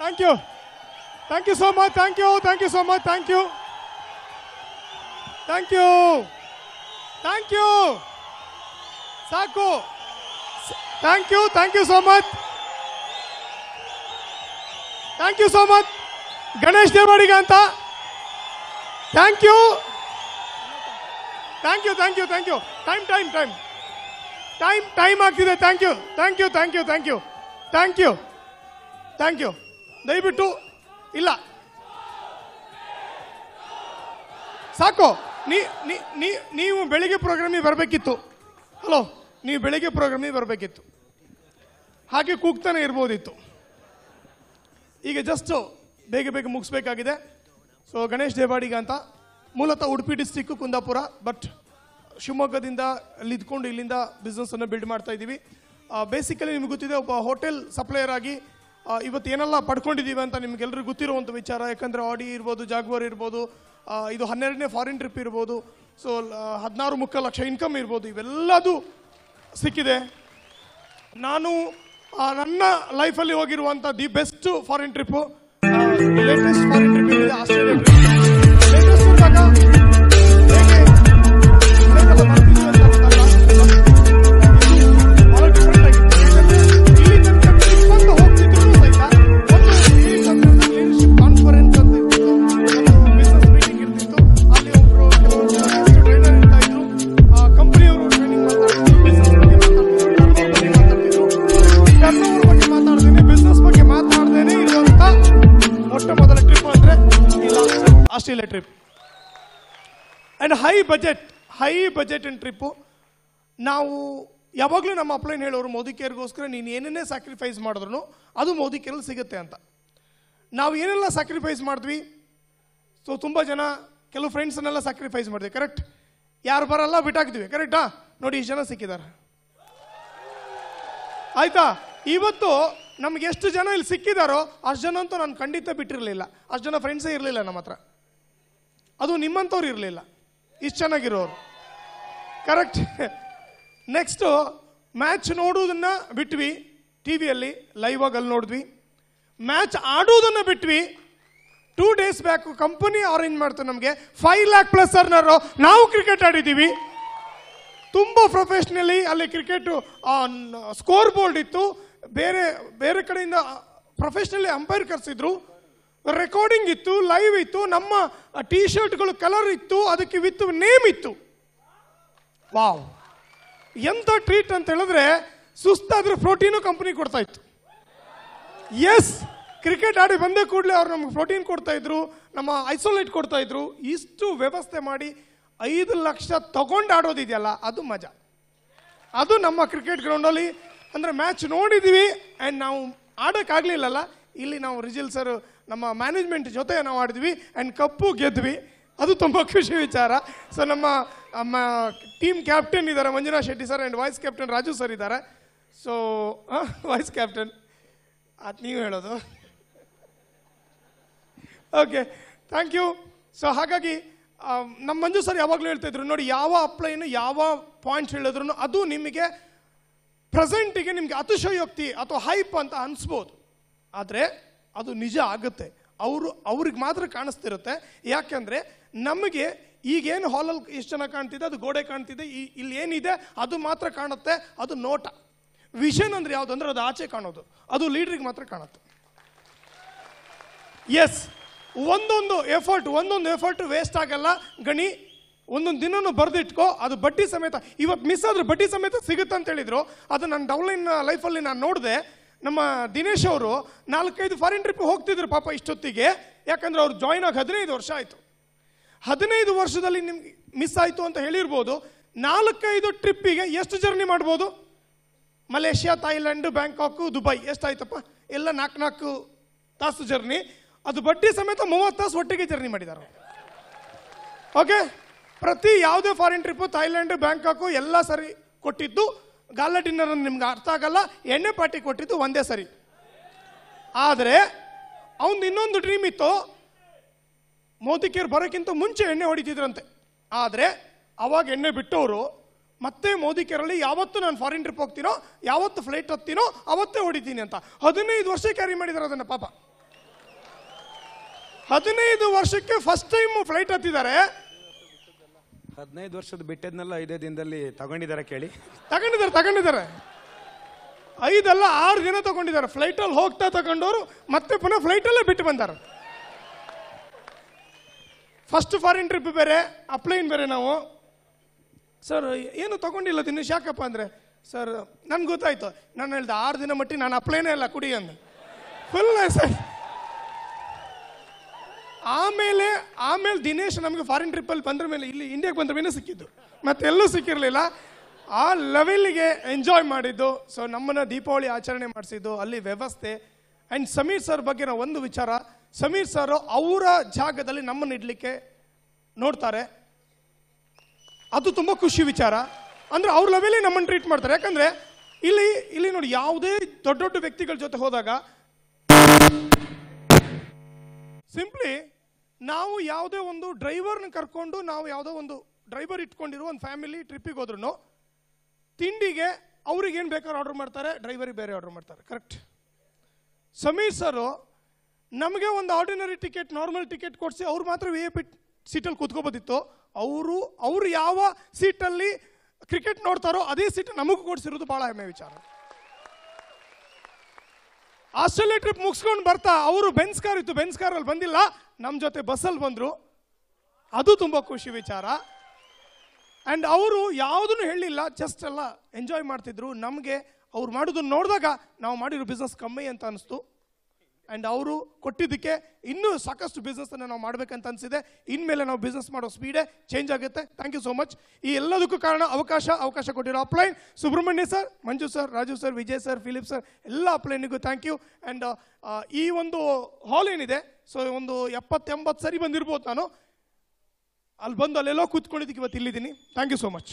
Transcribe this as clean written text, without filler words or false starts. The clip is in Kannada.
Thank you. Thank you so much. Thank you. Thank you so much. Thank you. Thank you. Thank you. Saku. Thank you. Thank you so much. Thank you so much. Ganesh Devadiganta. Thank you. Thank you. Thank you. Thank you. Time ಆಗ್ತಿದೆ. Thank you. Thank you. Thank you. Thank you. Thank you. Thank you. ದಯವಿಟ್ಟು ಇಲ್ಲ ಸಾಕು. ನೀವು ಬೆಳಿಗ್ಗೆ ಪ್ರೋಗ್ರಾಮಿಗೆ ಬರಬೇಕಿತ್ತು. ಹಲೋ, ನೀವು ಬೆಳಿಗ್ಗೆ ಪ್ರೋಗ್ರಾಮಿಗೆ ಬರಬೇಕಿತ್ತು. ಹಾಗೆ ಕೂಗ್ತಾನೆ ಇರ್ಬೋದಿತ್ತು. ಈಗ ಜಸ್ಟ್ ಬೇಗ ಬೇಗ ಮುಗಿಸ್ಬೇಕಾಗಿದೆ. ಸೊ ಗಣೇಶ್ ದೇವಾಡಿಗ ಅಂತ, ಮೂಲತಃ ಉಡುಪಿ ಡಿಸ್ಟಿಕ್ಕು ಕುಂದಾಪುರ, ಬಟ್ ಶಿವಮೊಗ್ಗದಿಂದ ಅಲ್ಲಿ ಇದ್ಕೊಂಡು ಇಲ್ಲಿಂದ ಬಿಸ್ನೆಸ್ಸನ್ನು ಬಿಲ್ಡ್ ಮಾಡ್ತಾ ಇದ್ದೀವಿ. ಬೇಸಿಕಲಿ ನಿಮ್ಗೆ ಗೊತ್ತಿದೆ, ಒಬ್ಬ ಹೋಟೆಲ್ ಸಪ್ಲೈಯರ್ ಆಗಿ ಇವತ್ತು ಏನೆಲ್ಲ ಪಡ್ಕೊಂಡಿದ್ದೀವಿ ಅಂತ ನಿಮ್ಗೆಲ್ಲರಿಗೂ ಗೊತ್ತಿರುವಂಥ ವಿಚಾರ. ಯಾಕಂದರೆ ಆಡಿ ಇರ್ಬೋದು, ಜಾಗ್ವಾರ್ ಇರ್ಬೋದು, ಇದು 12ನೇ ಫಾರಿನ್ ಟ್ರಿಪ್ ಇರ್ಬೋದು, ಸೊ 16 ಲಕ್ಷ ಇನ್ಕಮ್ ಇರ್ಬೋದು, ಇವೆಲ್ಲದೂ ಸಿಕ್ಕಿದೆ. ನಾನು ನನ್ನ ಲೈಫಲ್ಲಿ ಹೋಗಿರುವಂಥ the best foreign trip, latest foreign trip ಇದೆ ಆಸ್ಟ್ರೇಲಿಯಾ ಟ್ರಿಪ್. ಲೇಟೆಸ್ಟ್ ಅಂದಾಗ ಭಾಳ ಡಿಫ್ರೆಂಟ್ ಆಗಿತ್ತು. ಇಲ್ಲಿ ತನಕ ಟ್ರಿಪ್ ಅಂತ ಹೋಗ್ತಿದ್ರು ಸಹಿತ ಒಂದು ಲೀಡರ್ಶಿಪ್ ಕಾನ್ಫರೆನ್ಸ್ ಅಂತ ಇರ್ತಿತ್ತು, ಒಂದು ಬಿಸ್ನೆಸ್ ಮೀಟಿಂಗ್ ಇರ್ತಿತ್ತು. ಅಲ್ಲಿ ಒಬ್ಬರು ಟ್ರೈನರ್ ಇರ್ತಾ ಇದ್ರು, ಕಂಪನಿಯವರು ಟ್ರೈನಿಂಗ್ ಮಾತಾಡ್ತಿದ್ರು, ಬಿಸ್ನೆಸ್ ಬಗ್ಗೆ ಮಾತಾಡ್ತಿದ್ರು, ಟರ್ನೋವರ್ ಬಗ್ಗೆ ಮಾತಾಡ್ತೇನೆ, ಬಿಸ್ನೆಸ್ ಬಗ್ಗೆ ಮಾತಾಡ್ದೇನೆ ಇರುವಂತ ಮೊಟ್ಟ ಮೊದಲ ಟ್ರಿಪ್ ಅಂದ್ರೆ Australia trip. And high budget and trip. ನಾವು ಯಾವಾಗಲೂ ನಮ್ಮ ಅಪ್ಲೈನ್ ಹೇಳೋರು, ಮೋದಿ ಕೇರ್ಗೋಸ್ಕರ ನೀನು ಏನೇನೇ ಸ್ಯಾಕ್ರಿಫೈಸ್ ಮಾಡಿದ್ರು ಅದು ಮೋದಿ ಕೇರಲ್ಲಿ ಸಿಗುತ್ತೆ ಅಂತ. ನಾವು ಏನೆಲ್ಲ ಸ್ಯಾಕ್ರಿಫೈಸ್ ಮಾಡಿದ್ವಿ. ಸೊ ತುಂಬ ಜನ ಕೆಲವು ಫ್ರೆಂಡ್ಸನ್ನೆಲ್ಲ ಸ್ಯಾಕ್ರಿಫೈಸ್ ಮಾಡಿದ್ವಿ, ಕರೆಕ್ಟ್. ಯಾರು ಬರಲ್ಲ ಬಿಟ್ಟಾಕ್ತೀವಿ, ಕರೆಕ್ಟಾ. ನೋಡಿ ಇಷ್ಟು ಜನ ಸಿಕ್ಕಿದ್ದಾರೆ, ಆಯ್ತಾ. ಇವತ್ತು ನಮ್ಗೆ ಎಷ್ಟು ಜನ ಇಲ್ಲಿ ಸಿಕ್ಕಿದಾರೋ ಅಷ್ಟು ಜನ ಅಂತೂ ನಾನು ಖಂಡಿತ ಬಿಟ್ಟಿರಲಿಲ್ಲ. ಅಷ್ಟು ಜನ ಫ್ರೆಂಡ್ಸೇ ಇರಲಿಲ್ಲ ನಮ್ಮ ಹತ್ರ, ಅದು ನಿಮ್ಮಂಥವ್ರು ಇರಲಿಲ್ಲ, ಇಷ್ಟು ಚೆನ್ನಾಗಿರೋರು, ಕರೆಕ್ಟ್. ನೆಕ್ಸ್ಟು ಮ್ಯಾಚ್ ನೋಡೋದನ್ನ ಬಿಟ್ವಿ, ಟಿ ವಿಯಲ್ಲಿ ಲೈವ್ ಆಗಿ ಅಲ್ಲಿ ನೋಡಿದ್ವಿ. ಮ್ಯಾಚ್ ಆಡೋದನ್ನು ಬಿಟ್ವಿ. 2 days ಬ್ಯಾಕ್ ಕಂಪನಿ ಅರೇಂಜ್ ಮಾಡ್ತು ನಮಗೆ 5 lakh ಪ್ಲಸ್ ಅರ್ನರು. ನಾವು ಕ್ರಿಕೆಟ್ ಆಡಿದ್ದೀವಿ ತುಂಬ ಪ್ರೊಫೆಷ್ನಲಿ. ಅಲ್ಲಿ ಕ್ರಿಕೆಟು ಸ್ಕೋರ್ ಬೋರ್ಡ್ ಇತ್ತು, ಬೇರೆ ಬೇರೆ ಕಡೆಯಿಂದ ಪ್ರೊಫೆಷ್ನಲಿ ಅಂಪೈರ್ ಕರೆಸಿದ್ರು, ರೆಕಾರ್ಡಿಂಗ್ ಇತ್ತು, ಲೈವ್ ಇತ್ತು, ನಮ್ಮ ಟೀ ಶರ್ಟ್ಗಳು ಕಲರ್ ಇತ್ತು, ಅದಕ್ಕೆ ವಿತ್ ನೇಮ್ ಇತ್ತು. ವಾವ್, ಎಂಥ ಟ್ರೀಟ್ ಅಂತ ಹೇಳಿದ್ರೆ, ಸುಸ್ತಾದ್ರೆ ಪ್ರೋಟೀನು ಕಂಪನಿ ಕೊಡ್ತಾ ಇತ್ತು. ಎಸ್, ಕ್ರಿಕೆಟ್ ಆಡಿ ಬಂದೇ ಕೂಡಲೇ ಅವ್ರು ನಮ್ಗೆ ಪ್ರೋಟೀನ್ ಕೊಡ್ತಾ ಇದ್ರು, ನಮ್ಮ ಐಸೋಲೇಟ್ ಕೊಡ್ತಾ ಇದ್ರು. ಇಷ್ಟು ವ್ಯವಸ್ಥೆ ಮಾಡಿ 5 ಲಕ್ಷ ತಗೊಂಡು ಆಡೋದಿದೆಯಲ್ಲ, ಅದು ಮಜಾ. ಅದು ನಮ್ಮ ಕ್ರಿಕೆಟ್ ಗ್ರೌಂಡಲ್ಲಿ ಅಂದರೆ ಮ್ಯಾಚ್ ನೋಡಿದ್ದೀವಿ. ಆ್ಯಂಡ್ ನಾವು ಆಡೋಕ್ಕಾಗಲಿಲ್ಲಲ್ಲ, ಇಲ್ಲಿ ನಾವು ರಿಜಿಲ್ ಸರ್ ನಮ್ಮ ಮ್ಯಾನೇಜ್ಮೆಂಟ್ ಜೊತೆ ನಾವು ಆಡಿದ್ವಿ ಆ್ಯಂಡ್ ಕಪ್ಪು ಗೆದ್ವಿ. ಅದು ತುಂಬ ಖುಷಿ ವಿಚಾರ. ಸೊ ನಮ್ಮ ಟೀಮ್ ಕ್ಯಾಪ್ಟನ್ ಇದ್ದಾರೆ Manjunath Shetty sir, and vice captain Raju sir ಇದ್ದಾರೆ. ಸೊ ವೈಸ್ ಕ್ಯಾಪ್ಟನ್ ಅದು ನೀವು ಹೇಳೋದು. Okay, thank you. ಸೊ ಹಾಗಾಗಿ ನಮ್ಮ ಮಂಜು ಸರ್ ಯಾವಾಗಲೂ ಹೇಳ್ತಾಯಿದ್ರು, ನೋಡಿ ಯಾವ ಅಪ್ಲೈನು ಯಾವ ಪಾಯಿಂಟ್ಸ್ ಹೇಳಿದ್ರು ಅದು ನಿಮಗೆ ಪ್ರೆಸೆಂಟಿಗೆ ನಿಮಗೆ ಅತಿಶಯೋಕ್ತಿ ಅಥವಾ ಹೈಪ್ ಅಂತ ಅನಿಸ್ಬೋದು, ಆದರೆ ಅದು ನಿಜ ಆಗುತ್ತೆ. ಅವ್ರಿಗೆ ಮಾತ್ರ ಕಾಣಿಸ್ತಿರುತ್ತೆ. ಯಾಕೆಂದರೆ ನಮಗೆ ಈಗೇನು ಹಾಲಲ್ಲಿ ಎಷ್ಟು ಜನ ಕಾಣ್ತಿದೆ, ಅದು ಗೋಡೆ ಕಾಣ್ತಿದೆ, ಇಲ್ಲಿ ಏನಿದೆ ಅದು ಮಾತ್ರ ಕಾಣುತ್ತೆ. ಅದು ನೋಟ. ವಿಷನ್ ಅಂದರೆ ಯಾವುದು ಅಂದರೆ ಅದು ಆಚೆ ಕಾಣೋದು, ಅದು ಲೀಡ್ರಿಗೆ ಮಾತ್ರ ಕಾಣುತ್ತೆ. ಎಸ್, ಒಂದೊಂದು ಎಫರ್ಟ್ ವೇಸ್ಟ್ ಆಗಲ್ಲ ಗಣಿ. ಒಂದೊಂದು ದಿನನೂ ಬರೆದಿಟ್ಕೋ, ಅದು ಬಡ್ಡಿ ಸಮೇತ. ಇವತ್ತು ಮಿಸ್ ಆದ್ರೆ ಬಡ್ಡಿ ಸಮೇತ ಸಿಗುತ್ತೆ ಅಂತ ಹೇಳಿದ್ರು. ಅದು ನನ್ನ ಡೌನ್ಲೈನ್ ಲೈಫಲ್ಲಿ ನಾನು ನೋಡಿದೆ. ನಮ್ಮ ದಿನೇಶ್ ಅವರು 4-5 ಫಾರಿನ್ ಟ್ರಿಪ್ ಹೋಗ್ತಿದ್ರು ಪಾಪ ಇಷ್ಟೊತ್ತಿಗೆ. ಯಾಕಂದ್ರೆ ಅವ್ರು ಜಾಯ್ನ್ ಆಗಿ 15 ವರ್ಷ ಆಯಿತು. 15 ವರ್ಷದಲ್ಲಿ ನಿಮ್ಗೆ ಮಿಸ್ ಆಯಿತು ಅಂತ ಹೇಳಿರ್ಬೋದು. 4-5 ಟ್ರಿಪ್ಪಿಗೆ ಎಷ್ಟು ಜರ್ನಿ ಮಾಡ್ಬೋದು? ಮಲೇಷ್ಯಾ, ಥೈಲ್ಯಾಂಡ್, ಬ್ಯಾಂಕಾಕು, ದುಬೈ ಎಷ್ಟಾಯ್ತಪ್ಪ? ಎಲ್ಲ 4 ತಾಸು ಜರ್ನಿ. ಅದು ಬಡ್ಡಿ ಸಮೇತ 30 ತಾಸು ಒಟ್ಟಿಗೆ ಜರ್ನಿ ಮಾಡಿದ್ದಾರೆ. ಓಕೆ, ಪ್ರತಿ ಯಾವುದೇ ಫಾರಿನ್ ಟ್ರಿಪ್ಪು ಥೈಲ್ಯಾಂಡ್, ಬ್ಯಾಂಕಾಕು ಎಲ್ಲ ಸರಿ ಕೊಟ್ಟಿದ್ದು. ಗಾಲ ಡಿನ್ನರ್ ನಿಮ್ಗೆ ಅರ್ಥ ಆಗಲ್ಲ, ಎಣ್ಣೆ ಪಾರ್ಟಿ ಕೊಟ್ಟಿದ್ದು ಒಂದೇ ಸರಿ. ಆದರೆ ಅವನು ಇನ್ನೊಂದು ಡ್ರೀಮ್ ಇತ್ತು, ಮೋದಿ ಕೇರ್ ಬರೋಕ್ಕಿಂತ ಮುಂಚೆ ಎಣ್ಣೆ ಹೊಡಿತಿದ್ರಂತೆ. ಆದರೆ ಅವಾಗ ಎಣ್ಣೆ ಬಿಟ್ಟವರು ಮತ್ತೆ ಮೋದಿ ಕೇರಲ್ಲಿ ಯಾವತ್ತು ನಾನು ಫಾರಿನ್ ಟ್ರಿಪ್ ಹೋಗ್ತೀನೋ, ಯಾವತ್ತು ಫ್ಲೈಟ್ ಹತ್ತೀನೋ ಅವತ್ತೇ ಹೊಡಿತೀನಿ ಅಂತ 15 ವರ್ಷ ಕ್ಯಾರಿ ಮಾಡಿದ್ದಾರೆ ಅದನ್ನು ಪಾಪ. 15 ವರ್ಷಕ್ಕೆ ಫಸ್ಟ್ ಟೈಮ್ ಫ್ಲೈಟ್ ಹತ್ತಿದ್ದಾರೆ. 15 ವರ್ಷದ ಬಿಟ್ಟಿದ್ನೆಲ್ಲ 5 ದಿನದಲ್ಲಿ ತಗೊಂಡಿದ್ದಾರೆ ಕೇಳಿ. ತಗೊಂಡಿದ್ದಾರೆ 5 ಅಲ್ಲ 6 ದಿನ ತಗೊಂಡಿದ್ದಾರೆ. ಫ್ಲೈಟಲ್ಲಿ ಹೋಗ್ತಾ ತಗೊಂಡವರು ಮತ್ತೆ ಪುನಃ ಫ್ಲೈಟಲ್ಲೇ ಬಿಟ್ಟು ಬಂದಾರೆ. ಫಸ್ಟ್ ಫಾರಿನ್ ಟ್ರಿಪ್ ಬೇರೆ, ಅಪ್ಲೈನ್ ಬೇರೆ. ನಾವು ಸರ್ ಏನು ತಗೊಂಡಿಲ್ಲ ದಿನೇಶ್, ಯಾಕಪ್ಪ ಅಂದರೆ ಸರ್ ನನ್ಗೆ ಗೊತ್ತಾಯ್ತು. ನಾನು ಹೇಳ್ದೆ 6 ದಿನ ಮಟ್ಟಿ ನಾನು ಅಪ್ಲೈನೇ ಅಲ್ಲ ಕುಡಿ ಅಂದ. Full sir. ಆಮೇಲೆ ದಿನೇಶ್ ನಮಗೆ ಫಾರಿನ್ ಟ್ರಿಪ್ಪಲ್ಲಿ ಬಂದ್ರ ಮೇಲೆ ಇಲ್ಲಿ ಇಂಡಿಯಾಗೆ ಬಂದ್ರ ಮೇಲೆ ಸಿಕ್ಕಿದ್ದು, ಮತ್ತೆಲ್ಲೂ ಸಿಕ್ಕಿರಲಿಲ್ಲ. ಆ ಲೆವೆಲ್ಗೆ ಎಂಜಾಯ್ ಮಾಡಿದ್ದು. ಸೊ ನಮ್ಮನ್ನು ದೀಪಾವಳಿ ಆಚರಣೆ ಮಾಡಿಸಿದ್ದು, ಅಲ್ಲಿ ವ್ಯವಸ್ಥೆ. ಆ್ಯಂಡ್ ಸಮೀರ್ ಸರ್ ಬಗ್ಗೆ ನಾವು ಒಂದು ವಿಚಾರ, ಸಮೀರ್ ಸರ್ ಅವರ ಜಾಗದಲ್ಲಿ ನಮ್ಮನ್ನು ಇಡಲಿಕ್ಕೆ ನೋಡ್ತಾರೆ. ಅದು ತುಂಬ ಖುಷಿ ವಿಚಾರ. ಅಂದರೆ ಅವ್ರ ಲೆವೆಲೇ ನಮ್ಮನ್ನು ಟ್ರೀಟ್ ಮಾಡ್ತಾರೆ. ಯಾಕಂದರೆ ಇಲ್ಲಿ ನೋಡಿ, ಯಾವುದೇ ದೊಡ್ಡ ವ್ಯಕ್ತಿಗಳ ಜೊತೆ ಹೋದಾಗ ಸಿಂಪ್ಲಿ ನಾವು ಯಾವುದೇ ಒಂದು ಡ್ರೈವರ್ನ ಕರ್ಕೊಂಡು, ನಾವು ಯಾವುದೋ ಒಂದು ಡ್ರೈವರ್ ಇಟ್ಕೊಂಡಿರೋ ಒಂದು ಫ್ಯಾಮಿಲಿ ಟ್ರಿಪ್ಪಿಗೆ ಹೋದ್ರೂ ತಿಂಡಿಗೆ ಅವ್ರಿಗೆ ಏನು ಬೇಕಾದ್ರೂ ಆರ್ಡರ್ ಮಾಡ್ತಾರೆ, ಡ್ರೈವರಿಗೆ ಬೇರೆ ಆರ್ಡರ್ ಮಾಡ್ತಾರೆ. ಕರೆಕ್ಟ್. ಸಮೀರ್ ಸರು ನಮಗೆ ಒಂದು ಆರ್ಡಿನರಿ ಟಿಕೆಟ್, ನಾರ್ಮಲ್ ಟಿಕೆಟ್ ಕೊಡಿಸಿ ಅವ್ರು ಮಾತ್ರ VIP ಸೀಟಲ್ಲಿ ಕೂತ್ಕೋಬೋದಿತ್ತು. ಅವರು ಯಾವ ಸೀಟಲ್ಲಿ ಕ್ರಿಕೆಟ್ ನೋಡ್ತಾರೋ ಅದೇ ಸೀಟ್ ನಮಗೂ ಕೊಡಿಸಿರೋದು ಭಾಳ ಹೆಮ್ಮೆ ವಿಚಾರ. ಆಸ್ಟ್ರೇಲಿಯಾ ಟ್ರಿಪ್ ಮುಗಿಸ್ಕೊಂಡು ಬರ್ತಾ ಅವರು ಬೆನ್ಸ್ ಕಾರ್ ಇತ್ತು, ಬೆನ್ಸ್ ಕಾರಲ್ಲಿ ಬಂದಿಲ್ಲ, ನಮ್ಮ ಜೊತೆ ಬಸ್ಸಲ್ಲಿ ಬಂದರು. ಅದು ತುಂಬ ಖುಷಿ ವಿಚಾರ. ಆ್ಯಂಡ್ ಅವರು ಯಾವುದನ್ನು ಹೇಳಿಲ್ಲ, ಜಸ್ಟ್ ಎಲ್ಲ ಎಂಜಾಯ್ ಮಾಡ್ತಿದ್ರು. ನಮಗೆ ಅವ್ರು ಮಾಡೋದನ್ನು ನೋಡಿದಾಗ ನಾವು ಮಾಡಿರೋ ಬಿಸ್ನೆಸ್ ಕಮ್ಮಿ ಅಂತ ಅನಿಸ್ತು. ಆ್ಯಂಡ್ ಅವರು ಕೊಟ್ಟಿದ್ದಕ್ಕೆ ಇನ್ನೂ ಸಾಕಷ್ಟು ಬಿಸ್ನೆಸ್ಸನ್ನು ನಾವು ಮಾಡಬೇಕಂತ ಅನಿಸಿದೆ. ಇನ್ಮೇಲೆ ನಾವು ಬಿಸ್ನೆಸ್ ಮಾಡೋ ಸ್ಪೀಡೇ ಚೇಂಜ್ ಆಗುತ್ತೆ. Thank you so much. ಈ ಎಲ್ಲದಕ್ಕೂ ಕಾರಣ ಅವಕಾಶ ಕೊಟ್ಟಿರೋ upline Subrahmanya sir, Manju sir, Raju sir, Vijay sir, Philip sir, ಎಲ್ಲ ಅಪ್ಲೈನಿಗೂ ಥ್ಯಾಂಕ್ ಯು. ಆ್ಯಂಡ್ ಈ ಒಂದು ಹಾಲ್ ಏನಿದೆ, ಸೊ ಒಂದು 70-80 ಸರಿ ಬಂದಿರ್ಬೋದು. ನಾನು ಅಲ್ಲಿ ಬಂದು ಅಲ್ಲೆಲ್ಲೋ ಕೂತ್ಕೊಂಡಿದ್ದಕ್ಕೆ ಇವತ್ತು ಇಲ್ಲಿದ್ದೀನಿ. Thank you so much.